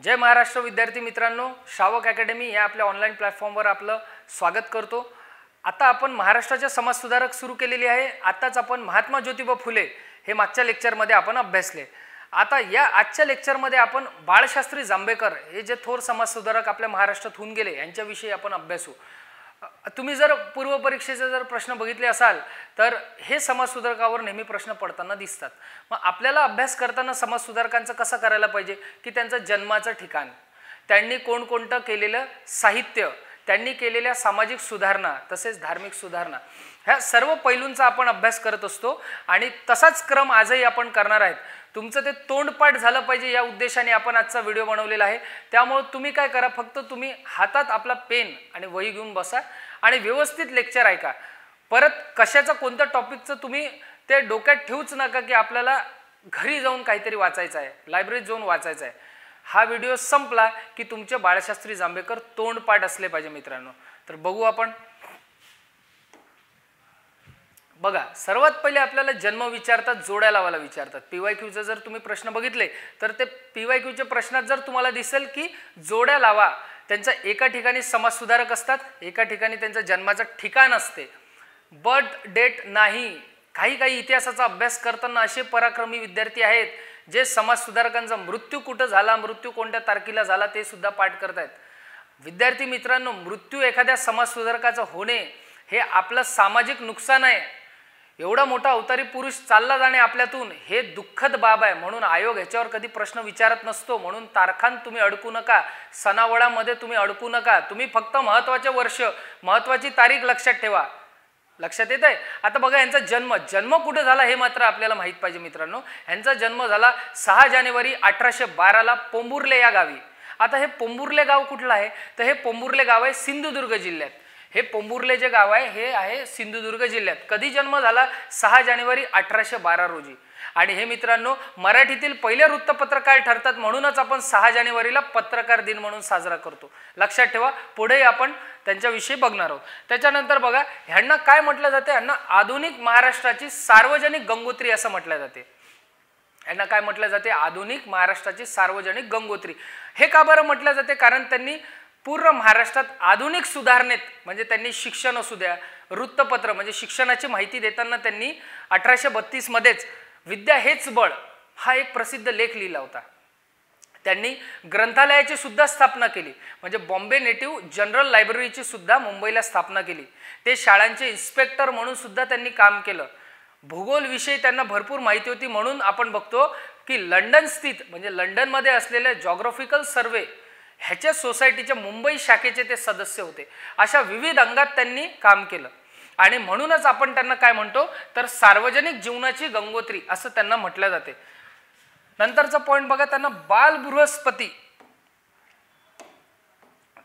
जय महाराष्ट्र विद्यार्थी मित्रांनो, श्रावक अकॅडमी या आपल्या ऑनलाईन प्लॅटफॉर्मवर आपलं स्वागत करतो। आता आपण महाराष्ट्राच्या समाजसुधारक सुरू केलेली आहे। आताच आपण महात्मा ज्योतिबा फुले हे मागच्या लेक्चरमध्ये आपण अभ्यासले। आता या आजच्या लेक्चरमध्ये आपण बाळशास्त्री जांभेकर हे जे थोर समाजसुधारक आपल्या महाराष्ट्रात होऊन गेले यांच्याविषयी आपण अभ्यासू। तुम्ही जर पूर्व परीक्षेचे जर प्रश्न बघितले असाल तर हे समाजसुधारकावर नेहमी प्रश्न पडताना दिसतात। मग आपल्याला अभ्यास करताना समाजसुधारकांचं कसं करायला पाहिजे की त्यांचं जन्माचं ठिकाण, त्यांनी कोणकोणतं केलेलं साहित्य, त्यांनी केलेल्या सामाजिक सुधारणा तसेच धार्मिक सुधारणा ह्या सर्व पैलूंचा आपण अभ्यास करत असतो आणि तसाच क्रम आजही आपण करणार आहोत। तुमचं ते तोंडपाठ झालं पाहिजे या उद्देशाने आपण आजचा व्हिडिओ बनवलेला आहे। त्यामुळे तुम्ही काय करा, फक्त तुम्ही हातात आपला पेन आणि वही घेऊन बसा आणि व्यवस्थित लेक्चर ऐका। परत कशाचा कोणत्या टॉपिकचं तुम्ही ते डोक्यात ठेवूच नका की आपल्याला घरी जाऊन काहीतरी वाचायचं आहे, लायब्ररीत जाऊन वाचायचं आहे। हा व्हिडिओ संपला की तुमचे बाळशास्त्री जांभेकर तोंडपाठ असले पाहिजे मित्रांनो। तर बघू आपण। बघा, सर्वात पहिले आपल्याला जन्म विचारतात, जोड्या लावायला विचारतात। पीवायक्यूचे जर तुम्ही प्रश्न बघितले तर ते पीवायक्यूच्या प्रश्नात जर तुम्हाला दिसेल की जोड्या लावा, त्यांचा एका ठिकाणी समाजसुधारक असतात, एका ठिकाणी त्यांचं जन्माचं ठिकाण असते, बर्थ डेट नाही। काही काही इतिहासाचा अभ्यास करताना असे पराक्रमी विद्यार्थी आहेत जे समाजसुधारकांचा मृत्यू कुठं झाला, मृत्यू कोणत्या तारखेला झाला ते सुद्धा पाठ करतायत। विद्यार्थी मित्रांनो, मृत्यू एखाद्या समाजसुधारकाचा होणे हे आपलं सामाजिक नुकसान आहे। एवढा मोठा अवतारी पुरुष चालला जाणे आपल्यातून हे दुःखद बाब आहे। म्हणून आयोग ह्याच्यावर कधी प्रश्न विचारत नसतो। म्हणून तारखांत तुम्ही अडकू नका, सणावळामध्ये तुम्ही अडकू नका। तुम्ही फक्त महत्त्वाचे वर्ष, महत्त्वाची तारीख लक्षात ठेवा। लक्षात येत आहे? आता बघा, यांचा जन्म कुठे झाला हे मात्र आपल्याला माहित पाहिजे मित्रांनो। यांचा जन्म झाला 6 जानेवारी 1812 ला पोंबुर्ले या गावी। आता हे पोंबुर्ले गाव कुठलं आहे तर हे पोंबुर्ले गाव आहे सिंधुदुर्ग जिल्ह्यात। हे पोंबुर्ले जे गाव आहे हे आहे सिंधुदुर्ग जिल्ह्यात। कधी जन्म झाला? 6 जानेवारी 1812 रोजी। आणि हे मित्रांनो मराठीतील पहिले वृत्तपत्र काय ठरतात, म्हणूनच आपण 6 जानेवारीला पत्रकार दिन म्हणून साजरा करतो। लक्षात ठेवा, पुढे आपण त्यांच्याविषयी बघणार आहोत। त्याच्यानंतर बघा, ह्यांना काय म्हटलं जाते? ह्यांना आधुनिक महाराष्ट्राची सार्वजनिक गंगोत्री असं म्हटलं जाते। यांना काय म्हटलं जाते? आधुनिक महाराष्ट्राची सार्वजनिक गंगोत्री। हे का बरं म्हटलं जाते? कारण त्यांनी पूर्ण महाराष्ट्रात आधुनिक सुधारणेत, म्हणजे त्यांनी शिक्षण असू द्या, वृत्तपत्र म्हणजे शिक्षणाची माहिती देताना त्यांनी 1832 मध्येच विद्या हेच बळ हा एक प्रसिद्ध लेख लिहिला होता। त्यांनी ग्रंथालयाची सुद्धा स्थापना केली, म्हणजे बॉम्बे नेटिव्ह जनरल लायब्ररीची सुद्धा मुंबईला स्थापना केली। ते शाळांचे इन्स्पेक्टर म्हणून सुद्धा त्यांनी काम केलं। भूगोल विषयी त्यांना भरपूर माहिती होती। म्हणून आपण बघतो की लंडन स्थित म्हणजे लंडनमध्ये असलेले जॉग्राफिकल सर्वे ह्याच्या सोसायटीच्या मुंबई शाखेचे ते सदस्य होते। अशा विविध अंगात त्यांनी काम केलं आणि म्हणूनच आपण त्यांना काय म्हणतो तर सार्वजनिक जीवनाची गंगोत्री असं त्यांना म्हटलं जाते। नंतरचा पॉइंट बघा, त्यांना बाल बृहस्पती,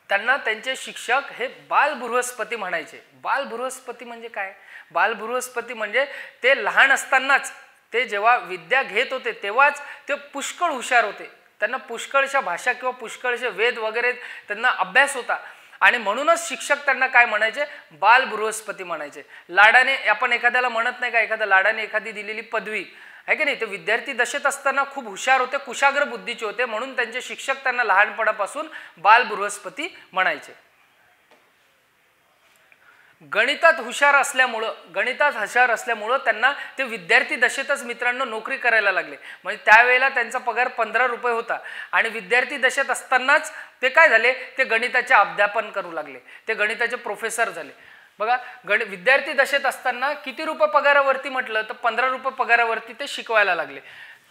त्यांना त्यांचे शिक्षक हे बाल बृहस्पती म्हणायचे। बाल बृहस्पती म्हणजे काय? बाल बृहस्पती म्हणजे ते लहान असतानाच, ते जेव्हा विद्या घेत होते तेव्हाच ते पुष्कळ हुशार होते। त्यांना पुष्कळशा भाषा किंवा पुष्कळशे वेद वगैरे त्यांना अभ्यास होता आणि म्हणूनच शिक्षक त्यांना काय म्हणायचे? बाल बृहस्पती म्हणायचे। लाडाने आपण एखाद्याला म्हणत नाही का, एखाद्या लाडाने एखादी दिलेली पदवी आहे की नाही, ते विद्यार्थी दशेत असताना खूप हुशार होते, कुशाग्र बुद्धीचे होते, म्हणून त्यांचे शिक्षक त्यांना लहानपणापासून बाल बृहस्पती म्हणायचे। गणितात हुशार असल्यामुळं त्यांना ते विद्यार्थी दशेतच मित्रांनो नोकरी करायला लागले। म्हणजे त्यावेळेला त्यांचा पगार 15 रुपये होता आणि विद्यार्थी दशेत असतानाच ते काय झाले, ते गणिताचे अध्यापन करू लागले, ते गणिताचे प्रोफेसर झाले। बघा, विद्यार्थी दशेत असताना किती रुपये पगारावरती म्हटलं तर 15 रुपये पगारावरती ते शिकवायला लागले।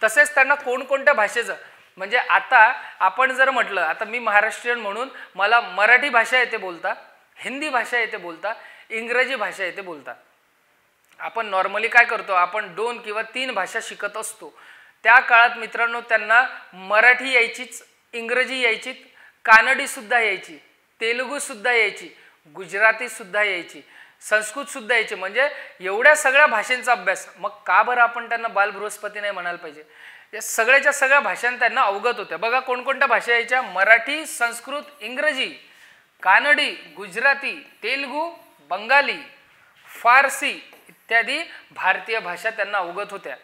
तसेच त्यांना कोणकोणत्या भाषेचं, म्हणजे आता आपण जर म्हटलं, आता मी महाराष्ट्रीयन म्हणून मला मराठी भाषा येते बोलता, हिंदी भाषा येते बोलता, इंग्रजी भाषा येते बोलता। आपण नॉर्मली काय करतो, आपण 2 किंवा 3 भाषा शिकत असतो। त्या काळात मित्रांनो त्यांना मराठी यायचीच, इंग्रजी यायचीच, कानडी सुद्धा यायची, तेलुगू सुद्धा यायची, गुजराती सुद्धा यायची, संस्कृत सुद्धा यायची। म्हणजे एवढ्या सगळ्या भाषांचा अभ्यास। मग का बरं आपण त्यांना बाल बृहस्पती नाही म्हणायला पाहिजे? या सगळ्याच्या सगळ्या भाषांना त्यांना अवगत होत्या। बघा, कोणकोणत्या भाषा यायच्या? मराठी, संस्कृत, इंग्रजी, कानडी, गुजराती, तेलुगू, बंगाली, फारसी इत्यादी भारतीय भाषा त्यांना अवगत होत्या।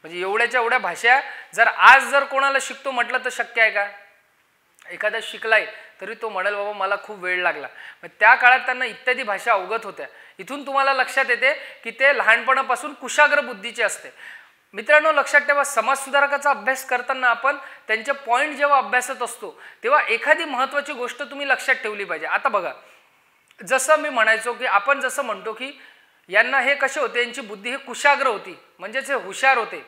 म्हणजे एवढ्या भाषा जर आज जर कोणाला शिकतो म्हटलं तर शक्य आहे का? एखादा शिकलाय तरी तो म्हणेल बाबा मला खूप वेळ लागला. मग त्या काळात त्यांना इत्यादी भाषा अवगत होत्या. इथून तुम्हाला लक्षात येते की ते लहानपणापासून कुशाग्र बुद्धीचे असते. मित्रांनो, लक्षात ठेवा, समाजसुधारकाचा अभ्यास करताना आपण त्यांचे पॉईंट जेव्हा अभ्यासत असतो तेव्हा एखादी महत्त्वाची गोष्ट तुम्ही लक्षात ठेवली पाहिजे. आता बघा, जसं मी म्हणायचो की आपण जसं म्हणतो की यांना हे कसे होते, यांची बुद्धी हे कुशाग्र होती, म्हणजेच हे हुशार होते.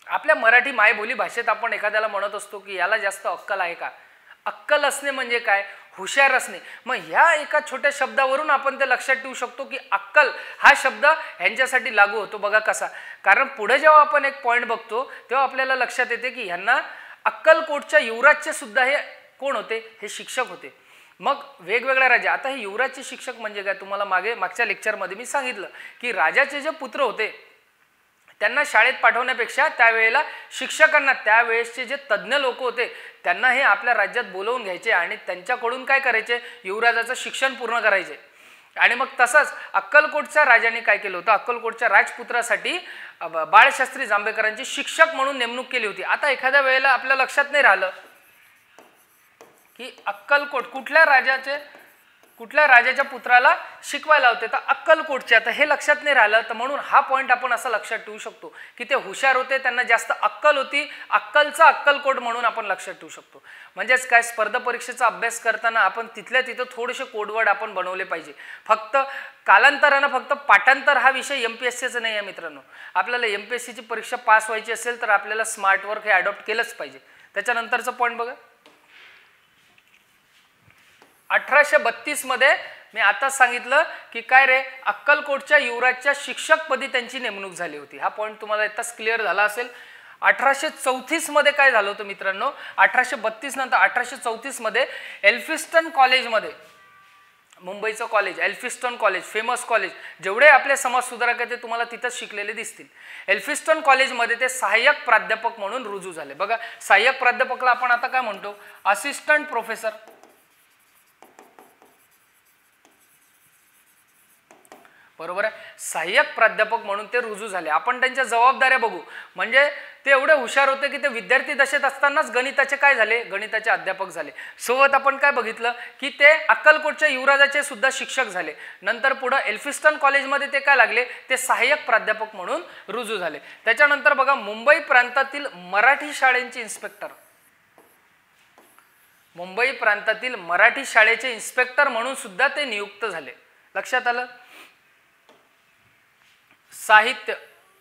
आपल्या मराठी मायबोली भाषेत आपण एखाद्याला म्हणत असतो की याला जास्त अक्कल आहे का. अक्कल असणे म्हणजे काय, हुशार असणे. मग ह्या एका छोट्या शब्दावरून आपण ते लक्षात ठेवू शकतो की अक्कल हा शब्द ह्यांच्यासाठी लागू होतो. बघा कसा, कारण पुढे जेव्हा आपण एक पॉईंट बघतो तेव्हा आपल्याला लक्षात येते की ह्यांना अक्कलकोटच्या युवराजचे सुद्धा हे कोण होते, हे शिक्षक होते. मग वेगवेगळ्या राजा, आता हे युवराजचे शिक्षक म्हणजे काय, तुम्हाला मागच्या लेक्चरमध्ये मी सांगितलं की राजाचे जे पुत्र होते त्यांना शाळेत पाठवण्यापेक्षा त्यावेळेला शिक्षकांना, त्यावेळेसचे जे तज्ज्ञ लोक होते त्यांना हे आपल्या राज्यात बोलवून घ्यायचे आणि त्यांच्याकडून काय करायचे, युवराजाचं शिक्षण पूर्ण करायचे. आणि मग तसंच अक्कलकोटच्या राजाने काय केलं होतं, अक्कलकोटच्या राजपुत्रासाठी बाळशास्त्री जांभेकरांची शिक्षक म्हणून नेमणूक केली होती. आता एखाद्या वेळेला आपल्या लक्षात नाही राहिलं की अक्कलकोट कुठल्या राजाच्या पुत्राला शिकवायला होते, तर अक्कलकोटचे. आता हे लक्षात नाही राहिलं, तर म्हणून हा पॉईंट आपण असा लक्षात ठेवू शकतो की ते हुशार होते, त्यांना जास्त अक्कल होती, अक्कलचा अक्कलकोट म्हणून आपण लक्षात ठेवू शकतो. म्हणजेच काय, स्पर्धा परीक्षेचा अभ्यास करताना आपण तिथल्या तिथं थोडेसे कोडवर्ड आपण बनवले पाहिजे. फक्त कालांतरानं फक्त पाठांतर हा विषय MPSCचा नाही आहे मित्रांनो. आपल्याला MPSCची परीक्षा पास व्हायची असेल तर आपल्याला स्मार्ट वर्क हे अडॉप्ट केलंच पाहिजे. त्याच्यानंतरचं पॉईंट बघा, 1832 मध्ये मी आता सांगितलं की काय रे, अक्कलकोटच्या युवराजच्या शिक्षकपदी त्यांची नेमणूक झाली होती. हा पॉईंट तुम्हाला आताच क्लिअर झाला असेल. 1834 मध्ये काय झालं होतं मित्रांनो, 1832 नंतर 1834 मध्ये एल्फिस्टन कॉलेजमध्ये, मुंबईचं college Elphinstone college, famous college, जेवढे आपले समाज सुधारक आहेत ते तुम्हाला तिथंच शिकलेले दिसतील. एल्फिस्टन कॉलेजमध्ये ते सहाय्यक प्राध्यापक म्हणून रुजू झाले. बघा, सहाय्यक प्राध्यापकला आपण आता काय म्हणतो, असिस्टंट प्रोफेसर. बरोबर आहे, सहाय्यक प्राध्यापक म्हणून ते रुजू झाले. आपण त्यांच्या जबाबदाऱ्या बघू. म्हणजे ते एवढे हुशार होते की ते विद्यार्थी दशेत असतानाच गणिताचे काय झाले, गणिताचे अध्यापक झाले. सोबत आपण काय बघितलं की ते अक्कलकोटच्या युवराजाचे सुद्धा शिक्षक झाले. नंतर पुढे एल्फिस्टन कॉलेजमध्ये ते काय लागले, ते सहाय्यक प्राध्यापक म्हणून रुजू झाले. त्याच्यानंतर बघा, मुंबई प्रांतातील मराठी शाळेंचे इन्स्पेक्टर, मुंबई प्रांतातील मराठी शाळेचे इन्स्पेक्टर म्हणून सुद्धा ते नियुक्त झाले. लक्षात आलं. साहित्य,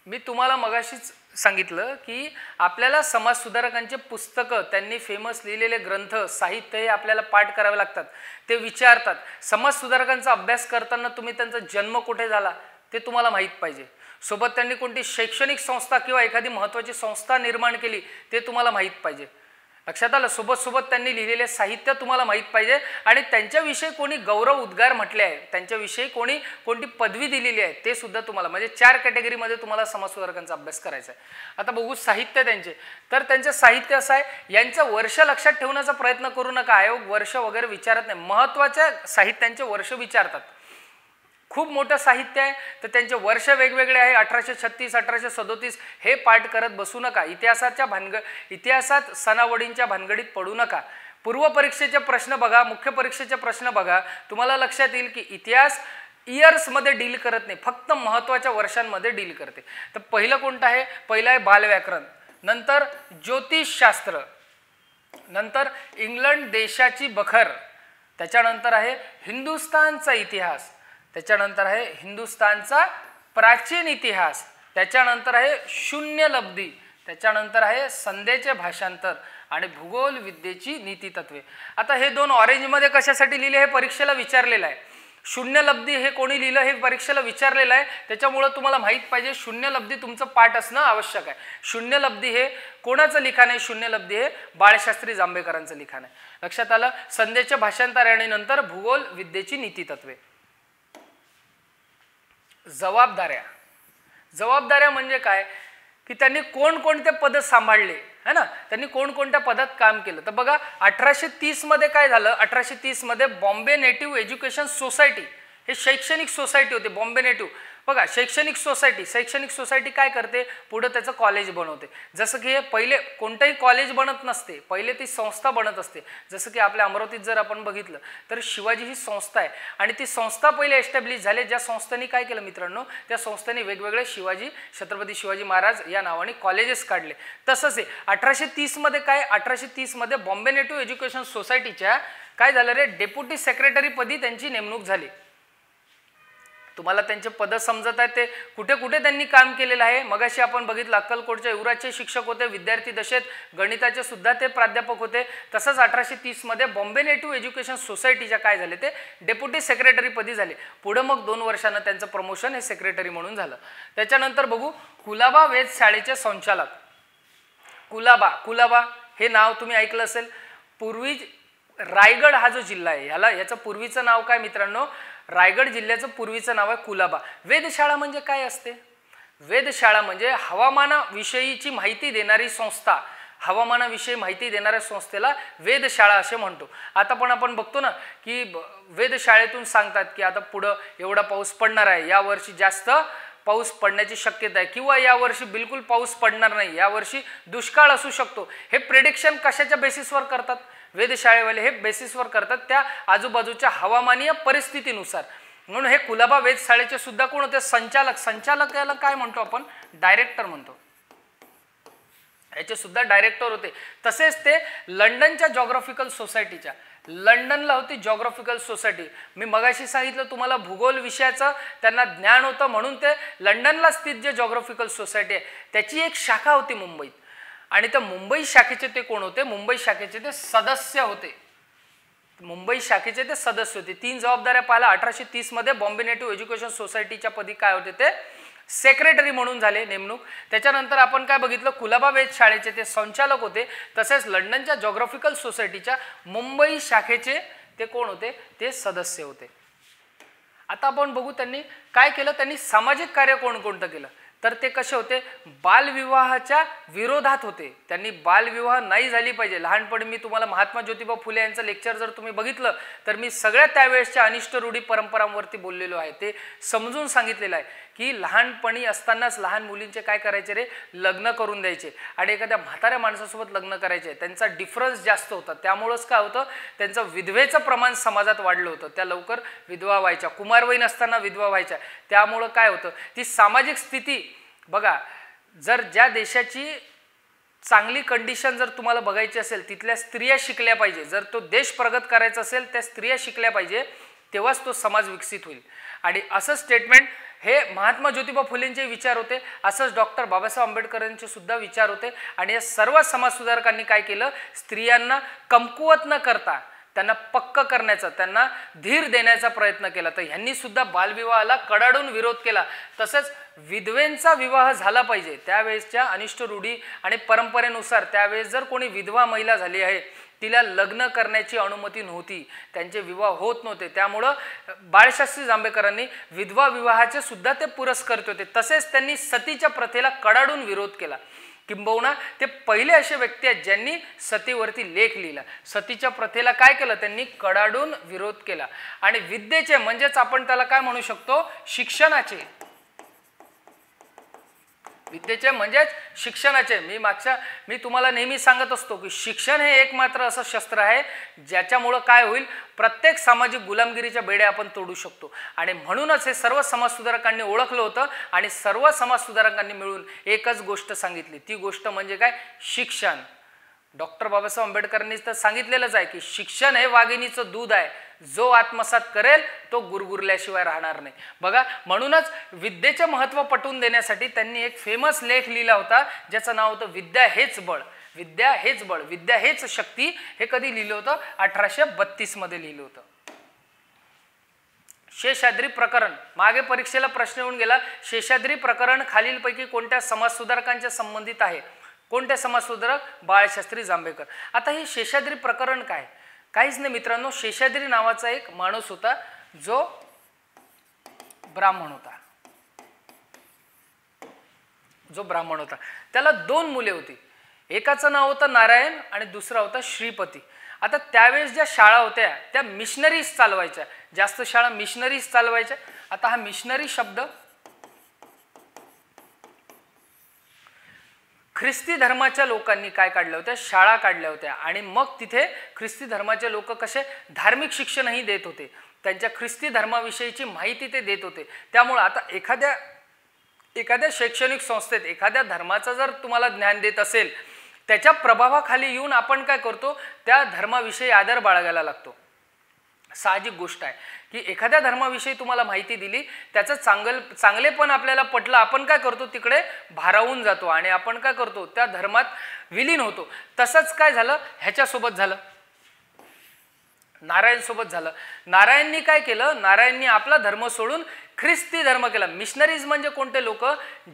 मी तुम्हाला मगाशीच सांगितलं की आपल्याला समाज सुधारकांचे पुस्तकं, त्यांनी फेमस लिहिलेले ग्रंथ, साहित्य हे आपल्याला पाठ करावे लागतात. ते विचारतात. समाज सुधारकांचा अभ्यास करताना तुम्ही त्यांचा जन्म कुठे झाला ते तुम्हाला माहीत पाहिजे. सोबत त्यांनी कोणती शैक्षणिक संस्था किंवा एखादी महत्त्वाची संस्था निर्माण केली ते तुम्हाला माहीत पाहिजे. लक्षात आलं. सोबत त्यांनी लिहिलेले साहित्य तुम्हाला माहीत पाहिजे आणि त्यांच्याविषयी कोणी गौरव उद्गार म्हटले आहे, त्यांच्याविषयी कोणती पदवी दिलेली आहे ते सुद्धा तुम्हाला, म्हणजे 4 कॅटेगरीमध्ये तुम्हाला समाजसुधारकांचा अभ्यास करायचा आहे. आता बघू साहित्य त्यांचे. तर त्यांचे साहित्य असं आहे, यांचं वर्ष लक्षात ठेवण्याचा प्रयत्न करू नका. आयोग वर्ष वगैरे विचारत नाही, महत्त्वाच्या साहित्यांचे वर्ष विचारतात. खूप मोठं साहित्य आहे तर त्यांचे वर्ष वेगवेगळे आहे. 1836, 1837 हे पाठ करत बसू नका. इतिहासात सणावडींच्या भानगडीत पडू नका. पूर्व परीक्षेचे प्रश्न बघा, मुख्य परीक्षेचे प्रश्न बघा, तुम्हाला लक्षात येईल की इतिहास इयर्समध्ये डील करत नाही, फक्त महत्त्वाच्या वर्षांमध्ये डील करते. तर पहिलं कोणतं आहे, पहिलं आहे बालव्याकरण, नंतर ज्योतिषशास्त्र, नंतर इंग्लंड देशाची बखर, त्याच्यानंतर आहे हिंदुस्थानचा इतिहास, त्याच्यानंतर आहे हिंदुस्थानचा प्राचीन इतिहास, त्याच्यानंतर आहे शून्य लब्धी, त्याच्यानंतर आहे संध्याचे भाषांतर आणि भूगोल विद्येची नीतितत्वे. आता हे 2 ऑरेंजमध्ये कशासाठी लिहिले हे परीक्षेला विचारलेलं आहे. शून्य लब्धी हे कोणी लिहिलं हे परीक्षेला विचारलेलं आहे. त्याच्यामुळे तुम्हाला माहीत पाहिजे शून्य लब्धी तुमचं पाठ असणं आवश्यक आहे. शून्य लब्धी हे कोणाचं लिखाण आहे, शून्य लब्धी हे बाळशास्त्री जांभेकरांचं लिखाण आहे. लक्षात आलं. संध्याचे भाषांतर आणि नंतर भूगोल विद्येची नीतितत्वे. जबाबदाऱ्या म्हणजे काय की त्यांनी कोणकोणते पद सांभाळले है ना, त्यांनी कोणकोणत्या पदात काम केलं. तर बघा 1830 मध्ये काय झालं, 1830 मध्ये बॉम्बे नेटिव्ह एज्युकेशन सोसायटी हे शैक्षणिक सोसायटी होती. बॉम्बे नेटिव्ह बघा शैक्षणिक सोसायटी काय करते, पुढे त्याचं कॉलेज बनवते. जसं की हे पहिले कोणतंही कॉलेज बनत नसते, पहिले ती संस्था बनत असते. जसं की आपल्या अमरावतीत जर आपण बघितलं तर शिवाजी ही संस्था आहे आणि ती संस्था पहिले एस्टॅब्लिश झाली. ज्या संस्थेने काय केलं मित्रांनो, त्या संस्थेने वेगवेगळे छत्रपती शिवाजी महाराज या नावाने कॉलेजेस काढले. तसंच आहे 1830 मध्ये काय, 1830 मध्ये बॉम्बे नेटिव्ह एज्युकेशन सोसायटीच्या काय झालं रे, डेप्युटी सेक्रेटरी पदी त्यांची नेमणूक झाली. तुम्हाला त्यांचे पद समजत आहे, ते कुठे कुठे त्यांनी काम केलेलं आहे. मगाशी आपण बघितलं अक्कलकोटच्या युवराजचे शिक्षक होते, विद्यार्थी दशेत गणिताचे सुद्धा ते प्राध्यापक होते. तसंच 1830 मध्ये बॉम्बे नेटिव्ह एज्युकेशन सोसायटीच्या काय झाले, ते डेप्युटी सेक्रेटरी पदी झाले. पुढे मग 2 वर्षांना त्यांचं प्रमोशन हे सेक्रेटरी म्हणून झालं. त्याच्यानंतर बघू कुलाबा वेधशाळेचे संचालक. कुलाबा हे नाव तुम्ही ऐकलं असेल. पूर्वी रायगड हा जो जिल्हा आहे याचं पूर्वीचं नाव काय मित्रांनो, रायगड जिल्ह्याचं पूर्वीचं नाव आहे कुलाबा. वेधशाळा म्हणजे काय असते, वेधशाळा म्हणजे हवामानाविषयीची माहिती देणारी संस्था. हवामानाविषयी माहिती देणाऱ्या संस्थेला वेधशाळा असे म्हणतो. आता पण आपण बघतो ना की वेधशाळेतून सांगतात की आता पुढं एवढा पाऊस पडणार आहे, यावर्षी जास्त पाऊस पडण्याची शक्यता आहे किंवा यावर्षी बिलकुल पाऊस पडणार नाही, यावर्षी दुष्काळ असू शकतो. हे प्रेडिक्शन कशाच्या बेसिसवर करतात, वेधशाळेवाले हे बेसिसवर करतात त्या आजूबाजूच्या हवामानीय परिस्थितीनुसार. म्हणून हे कुलाबा वेधशाळेचे सुद्धा कोण होते, संचालक याला काय म्हणतो आपण, डायरेक्टर म्हणतो. याचे सुद्धा डायरेक्टर होते. तसेच ते लंडनच्या जॉग्राफिकल सोसायटीच्या, लंडनला होती जॉग्राफिकल सोसायटी. मी मगाशी सांगितलं तुम्हाला भूगोल विषयाचं त्यांना ज्ञान होतं म्हणून ते लंडनला स्थित जे जॉग्राफिकल सोसायटी आहे त्याची एक शाखा होती मुंबईत. आणि त्या मुंबई शाखेचे ते कोण होते, मुंबई शाखेचे ते सदस्य होते. मुंबई शाखेचे ते सदस्य होते. 3 जबाबदाऱ्या पाहिल्या. 1830 मध्ये बॉम्बे नेटिव्ह एज्युकेशन सोसायटीच्या पदी काय होते, ते सेक्रेटरी म्हणून झाले नेमणूक. त्याच्यानंतर आपण काय बघितलं, कुलाबा वेधशाळेचे ते संचालक होते. तसेच लंडनच्या जॉग्राफिकल सोसायटीच्या मुंबई शाखेचे ते कोण होते, ते सदस्य होते. आता आपण बघू त्यांनी काय केलं, त्यांनी सामाजिक कार्य कोणकोणतं केलं, तर ते कसे होते, बालविवाहाच्या विरोधात होते. त्यांनी बालविवाह नाही झाली पाहिजे. लहानपणी मी तुम्हाला महात्मा ज्योतिबा फुले यांचं लेक्चर जर तुम्ही बघितलं तर मी सगळ्या त्यावेळेसच्या अनिष्ट रूढी परंपरांवरती बोललेलो आहे. ते समजून सांगितलेलं आहे की लहानपणी असतानाच लहान मुलींचे काय करायचे रे, लग्न करून द्यायचे आणि एखाद्या म्हाताऱ्या माणसासोबत लग्न करायचे. त्यांचा डिफरन्स जास्त होता. त्यामुळंच काय होतं, त्यांचं विधवेचं प्रमाण समाजात वाढलं होतं. त्या लवकर विधवा व्हायच्या, कुमारवयीन असताना विधवा व्हायच्या. त्यामुळं काय होतं, ती सामाजिक स्थिती बघा. जर ज्या देशाची चांगली कंडिशन जर तुम्हाला बघायची असेल तिथल्या स्त्रिया शिकल्या पाहिजे. जर तो देश प्रगत करायचा असेल त्या स्त्रिया शिकल्या पाहिजे, तेव्हाच तो समाज विकसित होईल. आणि असं स्टेटमेंट हे महात्मा ज्योतिबा फुलेंचे विचार होते. असंच डॉक्टर बाबासाहेब आंबेडकरांचे सुद्धा विचार होते. आणि या सर्व समाजसुधारकांनी काय केलं, स्त्रियांना कमकुवत न करता त्यांना पक्क करण्याचा, त्यांना धीर देण्याचा प्रयत्न केला. तर ह्यांनी सुद्धा बालविवाहाला कडाडून विरोध केला. तसंच विधवेंचा विवाह झाला पाहिजे. त्यावेळेसच्या अनिष्ट रूढी आणि परंपरेनुसार त्यावेळेस जर कोणी विधवा महिला झाली आहे तिला लग्न करण्याची अनुमती नव्हती, त्यांचे विवाह होत नव्हते. त्यामुळं बाळशास्त्री जांभेकरांनी विधवा विवाहाचे सुद्धा ते पुरस्कर्ते होते. तसेच त्यांनी सतीच्या प्रथेला कडाडून विरोध केला. किंबहुना ते पहिले असे व्यक्ती आहेत ज्यांनी सतीवरती लेख लिहिला. सतीच्या प्रथेला काय केलं, त्यांनी कडाडून विरोध केला. आणि विद्येचे म्हणजेच आपण त्याला काय म्हणू शकतो, शिक्षणाचे, विद्येचे म्हणजेच शिक्षणाचे. मी तुम्हाला नेहमी सांगत असतो की शिक्षण हे एकमात्र असं शस्त्र आहे ज्याच्यामुळं काय होईल, प्रत्येक सामाजिक गुलामगिरीच्या बेड्या आपण तोडू शकतो. आणि म्हणूनच हे सर्व समाजसुधारकांनी ओळखलं होतं आणि सर्व समाजसुधारकांनी मिळून एकच गोष्ट सांगितली. ती गोष्ट म्हणजे काय, शिक्षण. डॉक्टर बाबासाहेब आंबेडकरांनी तर सांगितलेलंच आहे की शिक्षण हे वाघिणीचं दूध आहे, जो आत्मसात करेल तो गुरगुरल्याशिवाय राहणार नाही. बघा, म्हणूनच विद्येचे महत्त्व पटवून देण्यासाठी त्यांनी एक फेमस लेख लिहिला होता ज्याचं नाव होतं विद्या हेच बळ. विद्या हेच बळ, विद्या हेच शक्ती. हे कधी लिहिलं होतं, 1832 मध्ये लिहिलं होतं. शेषाद्री प्रकरण, मागे परीक्षेला प्रश्न येऊन गेला, शेषाद्री प्रकरण खालीलपैकी कोणत्या समाजसुधारकांच्या संबंधित आहे. कोणते समाजसुधारक, बाळशास्त्री जांभेकर. आता हे शेषाद्री प्रकरण काय, काहीच नाही मित्रांनो. शेषाद्री नावाचा एक माणूस होता जो ब्राह्मण होता. त्याला 2 मुले होती. एकाचं नाव होतं नारायण आणि दुसरा होता श्रीपती. आता त्यावेळेस ज्या शाळा होत्या त्या मिशनरीज चालवायच्या, जास्त शाळा मिशनरीज चालवायच्या. आता हा मिशनरी शब्द ख्रिस्ती धर्माच्या लोकांनी काय काढल्या होत्या, शाळा काढल्या होत्या आणि मग तिथे ख्रिस्ती धर्माचे लोक कसे धार्मिक शिक्षणही देत होते, त्यांच्या ख्रिस्ती धर्माविषयीची माहिती ते देत होते. त्यामुळे आता एखाद्या शैक्षणिक संस्थेत एखाद्या धर्माचं जर तुम्हाला ज्ञान देत असेल, त्याच्या प्रभावाखाली येऊन आपण काय करतो, त्या धर्माविषयी आदर बाळगायला लागतो. साहजिक गोष्ट आहे की एखाद्या धर्माविषयी तुम्हाला माहिती दिली, त्याचं चांगलेपण आपल्याला पटलं, आपण काय करतो, तिकडे भारावून जातो आणि आपण काय करतो, त्या धर्मात विलीन होतो. तसंच काय झालं, ह्याच्यासोबत झालं, नारायण सोबत झालं. नारायणनी काय केलं, नारायणनी आपला धर्म सोडून ख्रिस्ती धर्म केला. मिशनरीज म्हणजे कोणते लोक,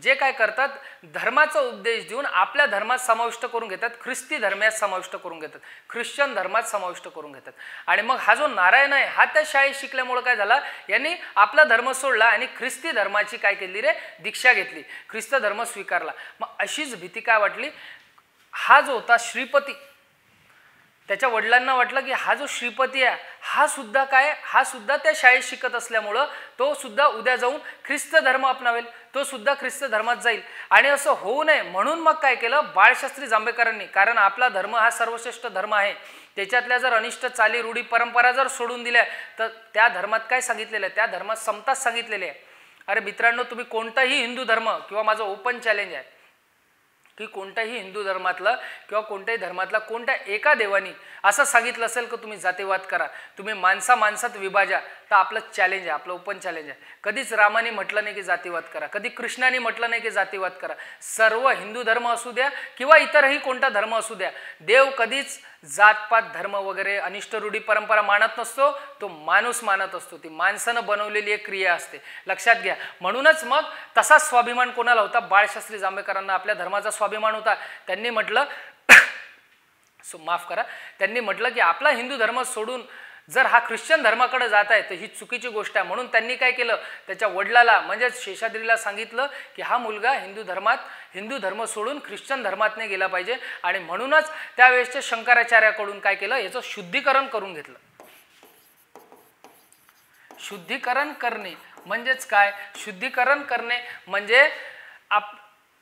जे काय करतात, धर्माचा उपदेश देऊन आपल्या धर्मात समाविष्ट करून घेतात, ख्रिस्ती धर्मात समाविष्ट करून घेतात, ख्रिश्चन धर्मात समाविष्ट करून घेतात. आणि मग हा जो नारायण आहे, हा त्या शाळेत शिकल्यामुळे काय झाला, यांनी आपला धर्म सोडला आणि ख्रिस्ती धर्माची काय केली रे, दीक्षा घेतली, ख्रिस्त धर्म स्वीकारला. मग अशीच भीती काय वाटली, हा जो होता श्रीपती, त्याच्या वडिलांना वाटलं की हा जो श्रीपती आहे, हा सुद्धा त्या शाळेत शिकत असल्यामुळं तो सुद्धा उद्या जाऊन ख्रिस्त धर्म अपनावेल, तो सुद्धा ख्रिस्त धर्मात जाईल. आणि असं होऊ नये म्हणून मग काय केलं बाळशास्त्री जांभेकरांनी, कारण आपला धर्म हा सर्वश्रेष्ठ धर्म आहे, त्याच्यातल्या जर अनिष्ट चाली रूढी परंपरा जर सोडून दिल्या तर त्या धर्मात काय सांगितलेलं आहे, त्या धर्मात समताच सांगितलेले आहे. अरे मित्रांनो, तुम्ही कोणताही हिंदू धर्म, किंवा माझं ओपन चॅलेंज आहे की कोणत्याही हिंदू धर्मातलं किंवा कोणत्याही धर्मातला कोणत्या एका देवानी असं सांगितलं असेल की तुम्ही जातीवाद करा, तुम्ही माणसात विभाजा, तर आपलं चॅलेंज आहे, आपलं ओपन चॅलेंज आहे. कधीच रामाने म्हटलं नाही की जातीवाद करा, कधी कृष्णाने म्हटलं नाही की जातीवाद करा. सर्व हिंदू धर्म असू द्या किंवा इतरही कोणता धर्म असू द्या, देव कधीच जातपात धर्म वगैरे अनिष्ट रूढी परंपरा मानत नसतो, तो माणूस मानत असतो. ती माणसानं बनवलेली एक क्रिया असते, लक्षात घ्या. म्हणूनच मग तसाच स्वाभिमान कोणाला होता, बाळशास्त्री जांभेकरांना आपल्या धर्माचा स्वाभिमान होता. त्यांनी म्हटलं माफ करा, त्यांनी म्हटलं की आपला हिंदू धर्म सोडून जर हा ख्रिश्चन धर्माकडे जात आहे तर ही चुकीची गोष्ट आहे. म्हणून त्यांनी काय केलं, त्याच्या वडिलाला म्हणजे शेषाद्रीला सांगितलं की हा मुलगा हिंदू धर्म सोडून ख्रिश्चन धर्मात नाही गेला पाहिजे. आणि म्हणूनच त्यावेळेसच्या शंकराचार्याकडून काय केलं, याचं शुद्धीकरण करून घेतलं. शुद्धीकरण करणे म्हणजेच काय, शुद्धीकरण करणे म्हणजे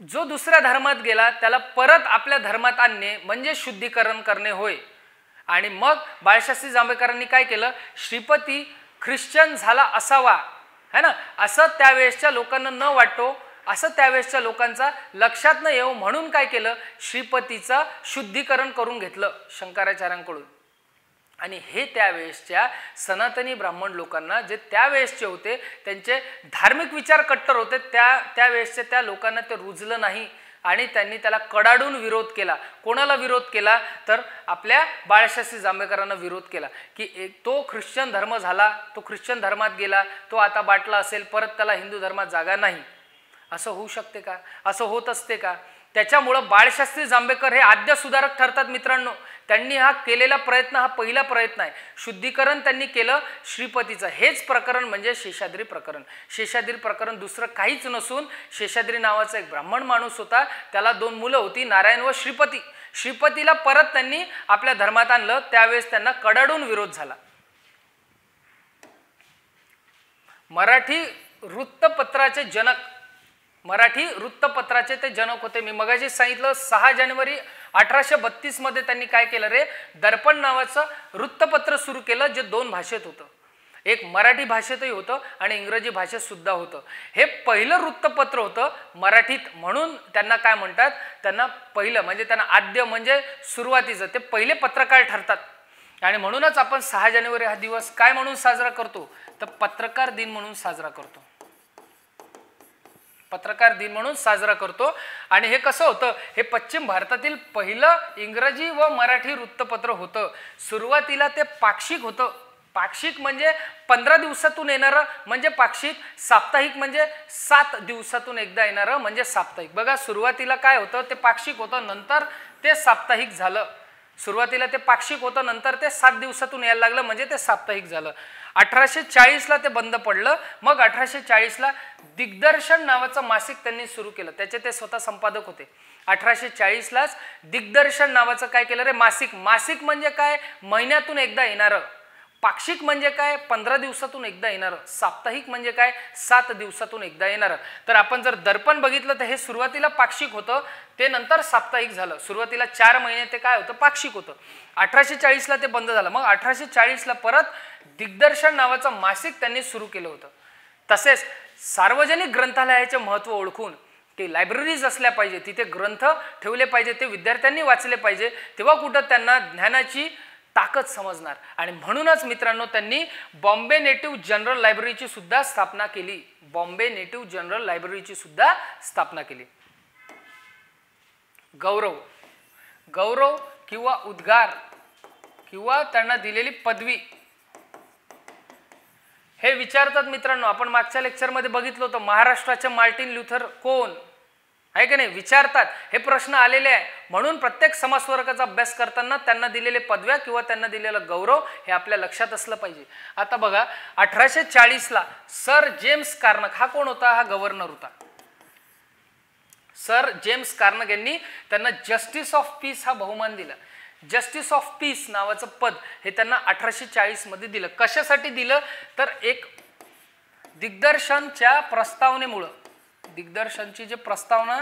जो दुसऱ्या धर्मात गेला त्याला परत आपल्या धर्मात आणणे म्हणजे शुद्धीकरण करणे होय. आणि मग बाळशास्त्री जांभेकरांनी काय केलं, श्रीपती ख्रिश्चन झाला असावा है ना, असं त्यावेळेसच्या लोकांना न वाटो, असं त्यावेळेसच्या लोकांचा लक्षात न येऊ म्हणून काय केलं, श्रीपतीचं शुद्धीकरण करून घेतलं शंकराचार्यांकडून. आणि हे त्यावेळेसच्या सनातनी ब्राह्मण लोकांना, जे त्यावेळेसचे होते, त्यांचे धार्मिक विचार कट्टर होते, त्यावेळेसच्या त्या लोकांना ते रुजलं नाही आणि त्यांनी त्याला कडाडून विरोध केला. कोणाला विरोध केला, तर आपल्या बाळशास्त्री जांभेकरांना विरोध केला की तो ख्रिश्चन धर्म झाला, तो ख्रिश्चन धर्मात गेला, तो आता बाटला असेल, परत त्याला हिंदू धर्मात जागा नाही. असं होऊ शकते का, असं होत असते का. त्याच्यामुळं बाळशास्त्री जांभेकर हे आद्य सुधारक ठरतात मित्रांनो. त्यांनी हा केलेला प्रयत्न हा पहिला प्रयत्न आहे. शुद्धीकरण त्यांनी केलं श्रीपतीचं. हेच प्रकरण म्हणजे शेषाद्री प्रकरण. शेषाद्री प्रकरण दुसरं काहीच नसून, शेषाद्री नावाचा एक ब्राह्मण माणूस होता, त्याला 2 मुलं होती, नारायण व श्रीपती. श्रीपतीला परत त्यांनी आपल्या धर्मात आणलं, त्यावेळेस त्यांना कडाडून विरोध झाला. मराठी वृत्तपत्राचे ते जनक होते. मी मगाशी सांगितलं 6 जानेवारी 1832 मध्ये त्यांनी काय केलं रे, दर्पण नावाचं वृत्तपत्र सुरू केलं, जे 2 भाषेत होतं. एक मराठी भाषेतही होतं आणि इंग्रजी भाषेत सुद्धा होतं. हे पहिलं वृत्तपत्र होतं मराठीत, म्हणून त्यांना काय म्हणतात, त्यांना पहिलं म्हणजे त्यांना आद्य म्हणजे सुरुवातीचं, ते पहिले पत्रकार ठरतात. आणि म्हणूनच आपण 6 जानेवारी हा दिवस काय म्हणून साजरा करतो, तर पत्रकार दिन म्हणून साजरा करतो. पत्रकार दिन म्हणून साजरा करतो. आणि हे कसं होतं, हे पश्चिम भारतातील पहिलं इंग्रजी व मराठी वृत्तपत्र होतं. सुरुवातीला ते पाक्षिक होतं. पाक्षिक म्हणजे 15 दिवसातून येणारं म्हणजे पाक्षिक, साप्ताहिक म्हणजे 7 दिवसातून एकदा येणारं म्हणजे साप्ताहिक. बघा, सुरुवातीला काय होतं, ते पाक्षिक होतं, नंतर ते साप्ताहिक झालं. सुरुवातीला ते पाक्षिक होतं, नंतर ते 7 दिवसातून यायला लागलं म्हणजे ते साप्ताहिक झालं. 1840ला ते बंद पडलं. मग 1840ला दिग्दर्शन नावाचं मासिक त्यांनी सुरू केलं, त्याचे ते स्वतः संपादक होते. 1840लाच दिग्दर्शन नावाचं काय केलं रे, मासिक. मासिक म्हणजे काय, महिन्यातून एकदा येणारं. पाक्षिक म्हणजे काय, 15 दिवसातून एकदा येणारं. साप्ताहिक म्हणजे काय, 7 दिवसातून एकदा येणारं. तर आपण जर दर्पण बघितलं तर हे सुरुवातीला पाक्षिक होतं, ते नंतर साप्ताहिक झालं. सुरुवातीला 4 महिने ते काय होतं, पाक्षिक होतं. 1840ला ते बंद झालं. मग 1840ला परत दिग्दर्शन नावाचं मासिक त्यांनी सुरू केलं होतं. तसेच सार्वजनिक ग्रंथालयाचे महत्त्व ओळखून ते लायब्ररीज असल्या पाहिजे, तिथे ग्रंथ ठेवले पाहिजे, ते विद्यार्थ्यांनी वाचले पाहिजे, तेव्हा कुठं त्यांना ज्ञानाची ताकद समजणार. आणि म्हणूनच मित्रांनो त्यांनी बॉम्बे नेटिव्ह जनरल लायब्ररीची सुद्धा स्थापना केली. बॉम्बे नेटिव्ह जनरल लायब्ररीची सुद्धा स्थापना केली. गौरव, गौरव किंवा उद्गार किंवा त्यांना दिलेली पदवी हे विचारतात मित्रांनो. आपण मागच्या लेक्चरमध्ये बघितलं होतं महाराष्ट्राचे मार्टिन ल्युथर कोण आहे की नाही, विचारतात. हे प्रश्न आलेले आहे. म्हणून प्रत्येक समाजसुधारकाचा अभ्यास करताना त्यांना दिलेले पदव्या किंवा त्यांना दिलेला गौरव हे आपल्या लक्षात असलं पाहिजे. आता बघा 1840ला सर जेम्स कार्नक हा कोण होता, हा गव्हर्नर होता. सर जेम्स कार्नक यांनी त्यांना जस्टिस ऑफ पीस हा बहुमान दिला. जस्टिस ऑफ पीस नावाचं पद हे त्यांना 1840 मध्ये दिलं. कशासाठी दिलं तर एक दिग्दर्शनच्या प्रस्तावनेमुळं, दिग्दर्शनची जी प्रस्तावना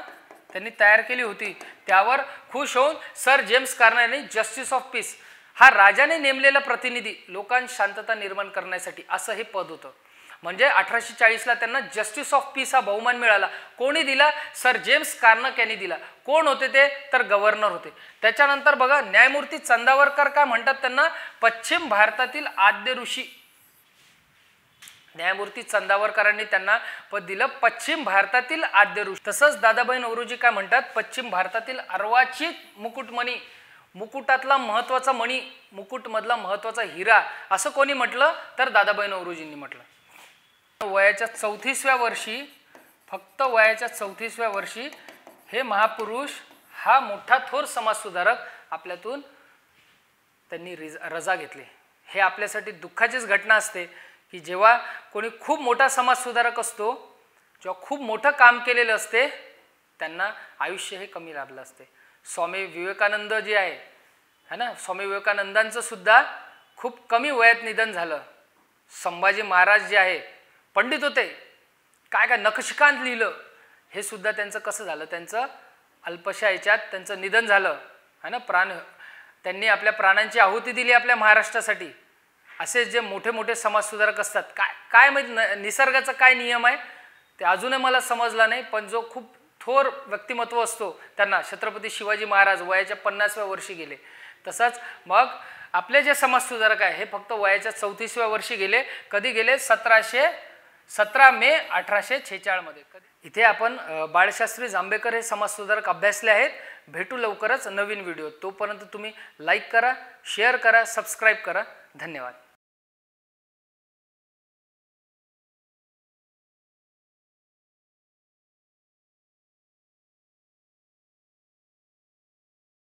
त्यांनी तयार केली होती त्यावर खुश होऊन सर जेम्स कार्नक यांनी जस्टिस ऑफ पीस हा राजाने नेमलेला प्रतिनिधी लोकांत शांतता निर्माण करण्यासाठी असं हे पद होतं. म्हणजे 1840ला त्यांना जस्टिस ऑफ पीस हा बहुमान मिळाला. कोणी दिला, सर जेम्स कार्नक यांनी दिला. कोण होते ते तर गव्हर्नर होते. त्याच्यानंतर बघा न्यायमूर्ती चंदावरकर काय म्हणतात त्यांना, पश्चिम भारतातील आद्य ऋषी. न्यायमूर्ती चंदावरकरांनी त्यांना पद दिलं पश्चिम भारतातील आद्य ऋषी. तसंच दादाभाई नौरोजी काय म्हणतात, पश्चिम भारतातील अर्वाचीत मुकुटमणी, मुकुटातला महत्वाचा मणी, मुकुटमधला महत्वाचा हिरा असं कोणी म्हटलं तर दादाभाई नौरोजींनी म्हटलं. वयाच्या 34व्या वर्षी, फक्त वयाच्या 34व्या वर्षी हे महापुरुष हा मोठा थोर समाजसुधारक आपल्यातून त्यांनी रजा घेतली. हे आपल्यासाठी दुःखाचीच घटना असते की जेव्हा कोणी खूप मोठा समाजसुधारक असतो, जेव्हा खूप मोठं काम केलेलं असते, त्यांना आयुष्य हे कमी लाभलं असते. स्वामी विवेकानंद जे आहे है ना, स्वामी विवेकानंदांचं सुद्धा खूप कमी वयात निधन झालं. संभाजी महाराज जे आहे पंडित होते, काय काय नखशिकांत लिहिलं, हे सुद्धा त्यांचं कसं झालं, त्यांचं अल्पशा याच्यात त्यांचं निधन झालं है ना. त्यांनी आपल्या प्राणांची आहुती दिली आपल्या महाराष्ट्रासाठी. असे जे मोठे मोठे समाजसुधारक असतात, काय माहिती निसर्गाचा काय नियम आहे ते अजूनही मला समजला नाही, पण जो खूप थोर व्यक्तिमत्व असतो त्यांना, छत्रपती शिवाजी महाराज वयाच्या 50व्या वर्षी गेले. तसंच मग आपले जे समाजसुधारक आहे हे फक्त वयाच्या 34व्या वर्षी गेले. कधी गेले, 17 मे 1846 मध्ये. इथे आपण बाळशास्त्री जांभेकर हे समाजसुधारक अभ्यासले आहेत. भेटू लवकरच नवीन व्हिडिओ. तोपर्यंत तुम्ही लाईक करा, शेअर करा, सबस्क्राईब करा. धन्यवाद.